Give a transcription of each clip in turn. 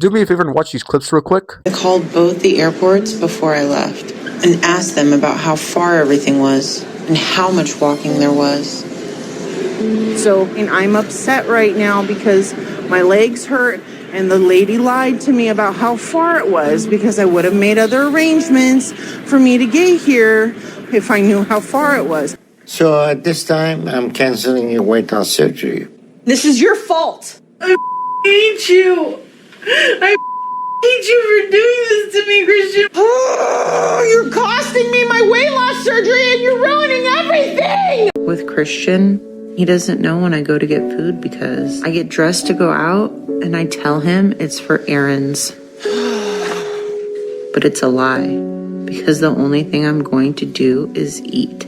Do me a favor and watch these clips real quick. I called both the airports before I left and asked them about how far everything was and how much walking there was. And I'm upset right now because my legs hurt and the lady lied to me about how far it was because I would have made other arrangements for me to get here if I knew how far it was. So at this time, I'm canceling your weight loss surgery. This is your fault. I hate you. I hate you for doing this to me, Christian. Oh, you're costing me my weight loss surgery and you're ruining everything! With Christian, he doesn't know when I go to get food because I get dressed to go out and I tell him it's for errands. But it's a lie because the only thing I'm going to do is eat.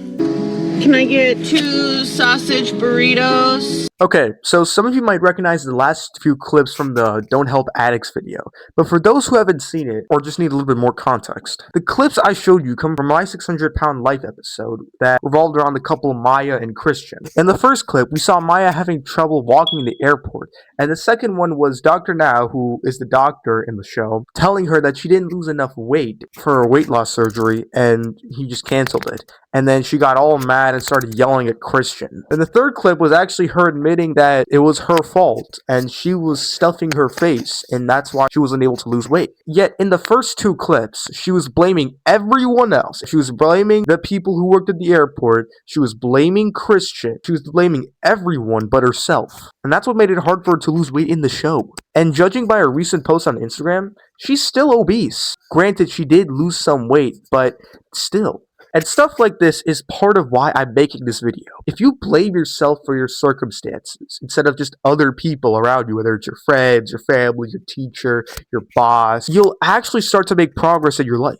Can I get 2 sausage burritos? Okay, so some of you might recognize the last few clips from the Don't Help Addicts video, but for those who haven't seen it, or just need a little bit more context, the clips I showed you come from my 600-pound life episode that revolved around the couple Maya and Christian. In the first clip, we saw Maya having trouble walking in the airport, and the second one was Dr. Now, who is the doctor in the show, telling her that she didn't lose enough weight for her weight loss surgery, and he just canceled it. And then she got all mad and started yelling at Christian. And the third clip was actually her admitting that it was her fault and she was stuffing her face and that's why she wasn't able to lose weight. Yet in the first 2 clips, she was blaming everyone else. She was blaming the people who worked at the airport. She was blaming Christian. She was blaming everyone but herself. And that's what made it hard for her to lose weight in the show. And judging by her recent post on Instagram, she's still obese. Granted, she did lose some weight, but still. And stuff like this is part of why I'm making this video. If you blame yourself for your circumstances instead of just other people around you, whether it's your friends, your family, your teacher, your boss, you'll actually start to make progress in your life.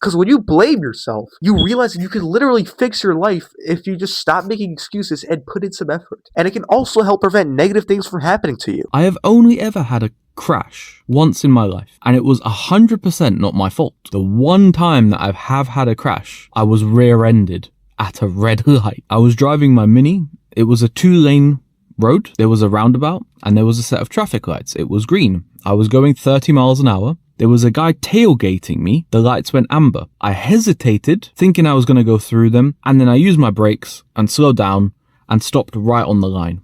Because when you blame yourself, you realize that you can literally fix your life if you just stop making excuses and put in some effort. And it can also help prevent negative things from happening to you. I have only ever had a crash once in my life, and it was 100% not my fault. The one time that I have had a crash, I was rear-ended at a red light. I was driving my Mini. It was a 2-lane road. There was a roundabout and there was a set of traffic lights. It was green. I was going 30 miles an hour. There was a guy tailgating me. The lights went amber. I hesitated, thinking I was going to go through them, and then I used my brakes and slowed down and stopped right on the line.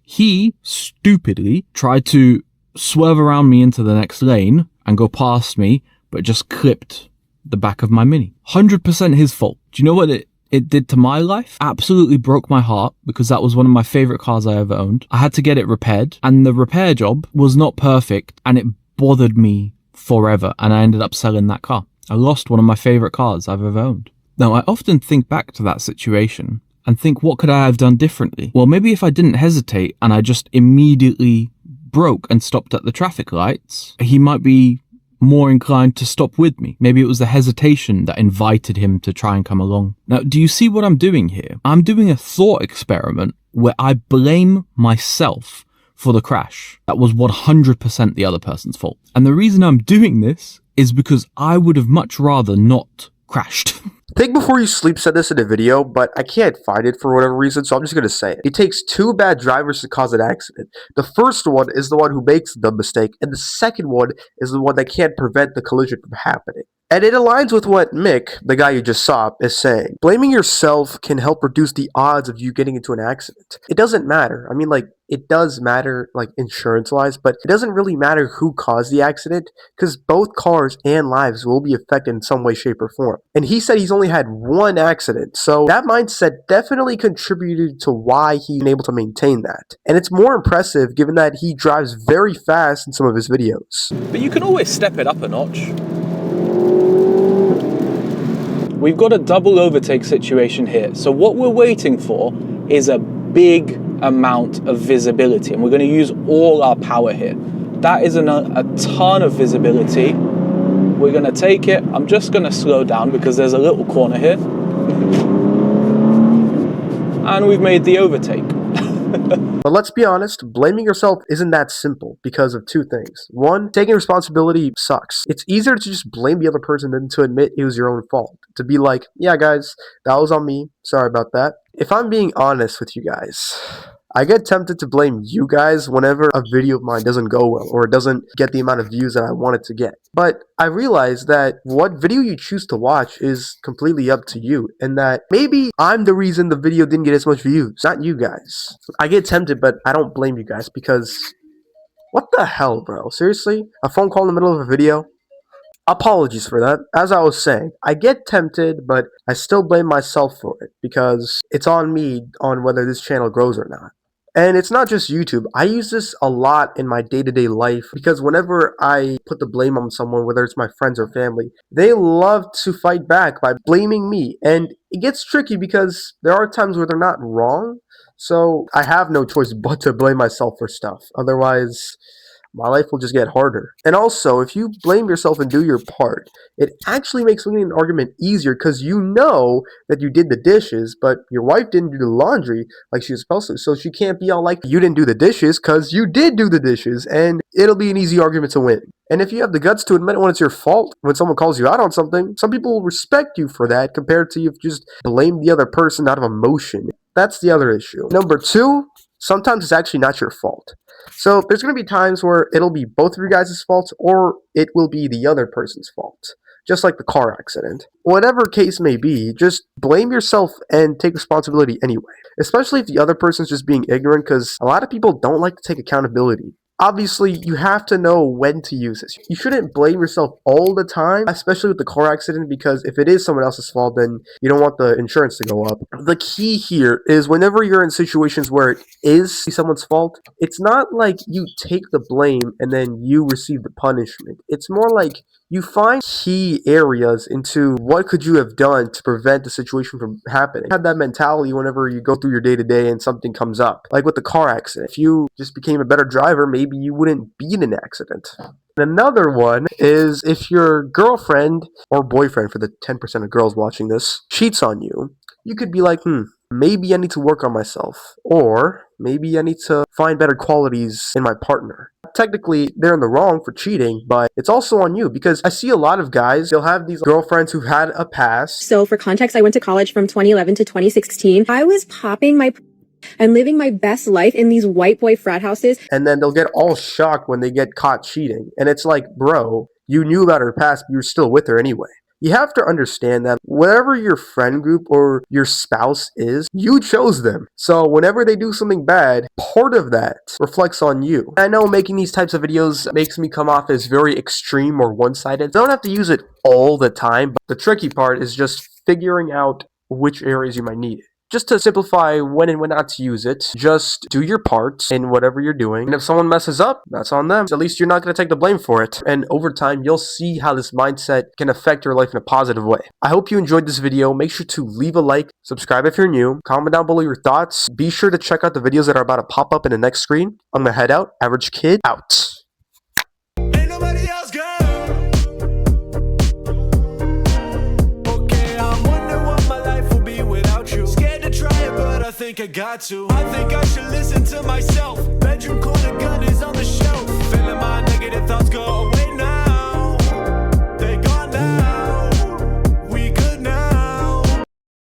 He stupidly tried to swerve around me into the next lane and go past me, but just clipped the back of my Mini. 100% his fault. Do you know what it did to my life? Absolutely broke my heart because that was one of my favorite cars I ever owned. I had to get it repaired and the repair job was not perfect and it bothered me forever and I ended up selling that car. I lost one of my favorite cars I've ever owned. Now, I often think back to that situation and think, what could I have done differently? Well, maybe if I didn't hesitate and I just immediately broke and stopped at the traffic lights, he might be more inclined to stop with me. Maybe it was the hesitation that invited him to try and come along. Now, do you see what I'm doing here? I'm doing a thought experiment where I blame myself for the crash. That was 100% the other person's fault. And the reason I'm doing this is because I would have much rather not crashed. Think Before You Sleep said this in a video, but I can't find it for whatever reason, so I'm just going to say it. It takes 2 bad drivers to cause an accident. The first one is the one who makes the mistake, and the second one is the one that can't prevent the collision from happening. And it aligns with what Mick, the guy you just saw, is saying. Blaming yourself can help reduce the odds of you getting into an accident. It doesn't matter. I mean, it does matter, insurance-wise, but it doesn't really matter who caused the accident, because both cars and lives will be affected in some way, shape, or form. And he said he's only had 1 accident, so that mindset definitely contributed to why he's been able to maintain that. And it's more impressive given that he drives very fast in some of his videos. But you can always step it up a notch. We've got a double overtake situation here. So what we're waiting for is a big amount of visibility, and we're going to use all our power here. That is a ton of visibility. We're going to take it. I'm just going to slow down because there's a little corner here. And we've made the overtake. But let's be honest, blaming yourself isn't that simple because of 2 things. 1, taking responsibility sucks. It's easier to just blame the other person than to admit it was your own fault. To be like, yeah guys, that was on me, sorry about that. If I'm being honest with you guys, I get tempted to blame you guys whenever a video of mine doesn't go well or it doesn't get the amount of views that I want it to get. But I realize that what video you choose to watch is completely up to you, and that maybe I'm the reason the video didn't get as much views, not you guys. I get tempted, but I don't blame you guys because what the hell, bro? Seriously? A phone call in the middle of a video? Apologies for that. As I was saying, I get tempted, but I still blame myself for it because it's on me on whether this channel grows or not. And it's not just YouTube. I use this a lot in my day-to-day life because whenever I put the blame on someone, whether it's my friends or family, they love to fight back by blaming me. And it gets tricky because there are times where they're not wrong. So I have no choice but to blame myself for stuff. Otherwise, my life will just get harder. And also, if you blame yourself and do your part, it actually makes winning an argument easier because you know that you did the dishes, but your wife didn't do the laundry like she was supposed to. So she can't be all like, you didn't do the dishes because you did do the dishes, and it'll be an easy argument to win. And if you have the guts to admit when it's your fault, when someone calls you out on something, some people will respect you for that compared to you've just blamed the other person out of emotion. That's the other issue. Number two, sometimes it's actually not your fault. So there's going to be times where it'll be both of your guys' faults or it will be the other person's fault. Just like the car accident. Whatever case may be, just blame yourself and take responsibility anyway. Especially if the other person's just being ignorant, because a lot of people don't like to take accountability. Obviously, you have to know when to use this. You shouldn't blame yourself all the time, especially with the car accident, because if it is someone else's fault, then you don't want the insurance to go up. The key here is whenever you're in situations where it is someone's fault, it's not like you take the blame and then you receive the punishment. It's more like you find key areas into what could you have done to prevent the situation from happening. Have that mentality whenever you go through your day-to-day and something comes up. Like with the car accident. If you just became a better driver, maybe you wouldn't be in an accident. And another one is if your girlfriend or boyfriend, for the 10% of girls watching this, cheats on you, you could be like, maybe I need to work on myself. Or maybe I need to find better qualities in my partner. Technically, they're in the wrong for cheating, but it's also on you because I see a lot of guys, they'll have these girlfriends who had a past. So for context, I went to college from 2011 to 2016. I was popping my and living my best life in these white boy frat houses. And then they'll get all shocked when they get caught cheating. And it's like, bro, you knew about her past, but you're still with her anyway. You have to understand that whatever your friend group or your spouse is, you chose them. So whenever they do something bad, part of that reflects on you. I know making these types of videos makes me come off as very extreme or one-sided. Don't have to use it all the time, but the tricky part is just figuring out which areas you might need it. Just to simplify when and when not to use it, just do your part in whatever you're doing. And if someone messes up, that's on them. At least you're not going to take the blame for it. And over time, you'll see how this mindset can affect your life in a positive way. I hope you enjoyed this video. Make sure to leave a like, subscribe if you're new, comment down below your thoughts. Be sure to check out the videos that are about to pop up in the next screen. I'm going to head out. Average Kid out. Ain't nobody else, girl. I think I got to. I think I should listen to myself. Bedroom corner.